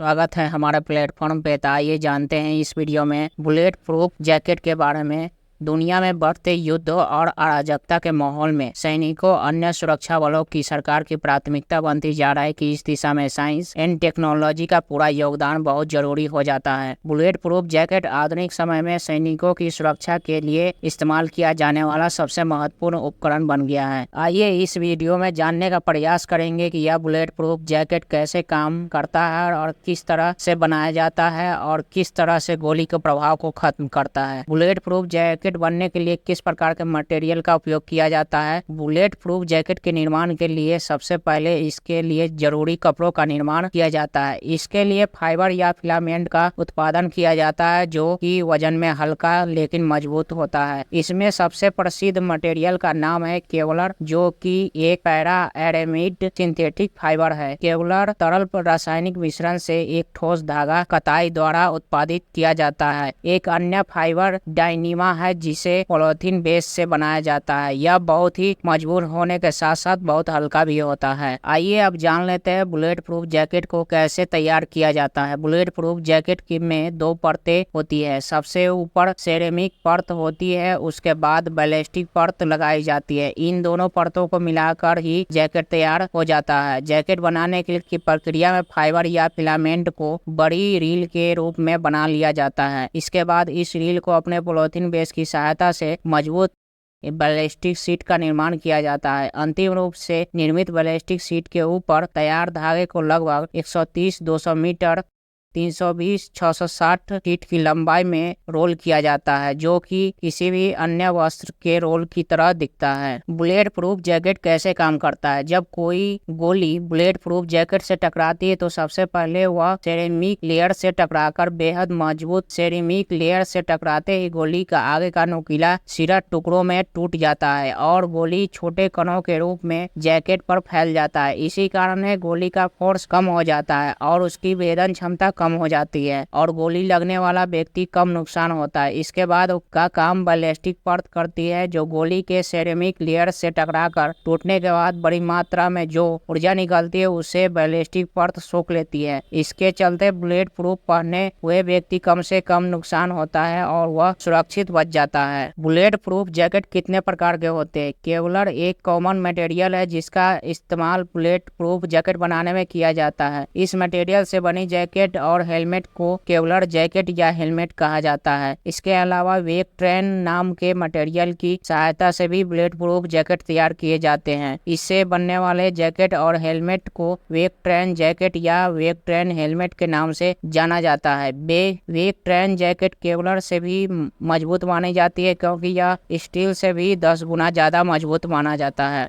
स्वागत है हमारे प्लेटफॉर्म पे। तो आइए जानते हैं इस वीडियो में बुलेट प्रूफ जैकेट के बारे में। दुनिया में बढ़ते युद्ध और अराजकता के माहौल में सैनिकों अन्य सुरक्षा बलों की सरकार की प्राथमिकता बनती जा रहा है कि इस दिशा में साइंस एंड टेक्नोलॉजी का पूरा योगदान बहुत जरूरी हो जाता है। बुलेट प्रूफ जैकेट आधुनिक समय में सैनिकों की सुरक्षा के लिए इस्तेमाल किया जाने वाला सबसे महत्वपूर्ण उपकरण बन गया है। आइए इस वीडियो में जानने का प्रयास करेंगे कि यह बुलेट प्रूफ जैकेट कैसे काम करता है और किस तरह से बनाया जाता है और किस तरह से गोली के प्रभाव को खत्म करता है। बुलेट प्रूफ जैकेट बनने के लिए किस प्रकार के मटेरियल का उपयोग किया जाता है। बुलेट प्रूफ जैकेट के निर्माण के लिए सबसे पहले इसके लिए जरूरी कपड़ों का निर्माण किया जाता है। इसके लिए फाइबर या फिलामेंट का उत्पादन किया जाता है जो कि वजन में हल्का लेकिन मजबूत होता है। इसमें सबसे प्रसिद्ध मटेरियल का नाम है केवलर, जो कि एक पैरा एरामिड सिंथेटिक फाइबर है। केवलर तरल रासायनिक मिश्रण से एक ठोस धागा कताई द्वारा उत्पादित किया जाता है। एक अन्य फाइबर डायनीमा है जिसे पॉलीथीन बेस से बनाया जाता है। यह बहुत ही मजबूत होने के साथ साथ बहुत हल्का भी होता है। आइए अब जान लेते हैं बुलेट प्रूफ जैकेट को कैसे तैयार किया जाता है। बुलेट प्रूफ जैकेट की में दो परतें होती है। सबसे ऊपर सेरेमिक परत होती है, उसके बाद बैलिस्टिक परत लगाई जाती है। इन दोनों परतों को मिलाकर ही जैकेट तैयार हो जाता है। जैकेट बनाने की प्रक्रिया में फाइबर या फिलामेंट को बड़ी रील के रूप में बना लिया जाता है। इसके बाद इस रील को अपने पॉलीथीन बेस की सहायता से मजबूत बैलिस्टिक शीट का निर्माण किया जाता है। अंतिम रूप से निर्मित बैलिस्टिक शीट के ऊपर तैयार धागे को लगभग 130-200 मीटर 320-660 फीट की लंबाई में रोल किया जाता है, जो कि किसी भी अन्य वस्त्र के रोल की तरह दिखता है। बुलेट प्रूफ जैकेट कैसे काम करता है। जब कोई गोली बुलेट प्रूफ जैकेट से टकराती है तो सबसे पहले वह सेरेमिक लेयर से टकराकर बेहद मजबूत सेरेमिक लेयर से टकराते ही गोली का आगे का नुकीला सिरा टुकड़ों में टूट जाता है और गोली छोटे कणों के रूप में जैकेट पर फैल जाता है। इसी कारण है गोली का फोर्स कम हो जाता है और उसकी वेदन क्षमता कम हो जाती है और गोली लगने वाला व्यक्ति कम नुकसान होता है। इसके बाद उसका काम बैलिस्टिक परत करती है, जो गोली के सेरेमिक लेयर से टकराकर टूटने के बाद बड़ी मात्रा में जो ऊर्जा निकलती है उसे बैलिस्टिक परत सोख लेती है। इसके चलते बुलेट प्रूफ पहने हुए व्यक्ति कम से कम नुकसान होता है और वह सुरक्षित बच जाता है। बुलेट प्रूफ जैकेट कितने प्रकार के होते हैं। केवलर एक कॉमन मटेरियल है जिसका इस्तेमाल बुलेट प्रूफ जैकेट बनाने में किया जाता है। इस मटेरियल से बनी जैकेट और हेलमेट को केवलर जैकेट या हेलमेट कहा जाता है। इसके अलावा वेक ट्रेन नाम के मटेरियल की सहायता से भी बुलेट प्रूफ जैकेट तैयार किए जाते हैं। इससे बनने वाले जैकेट और हेलमेट को वेक ट्रेन जैकेट या वेक ट्रेन हेलमेट के नाम से जाना जाता है। वेक ट्रेन जैकेट केवलर से भी मजबूत मानी जाती है क्योंकि यह स्टील से भी 10 गुना ज्यादा मजबूत माना जाता है।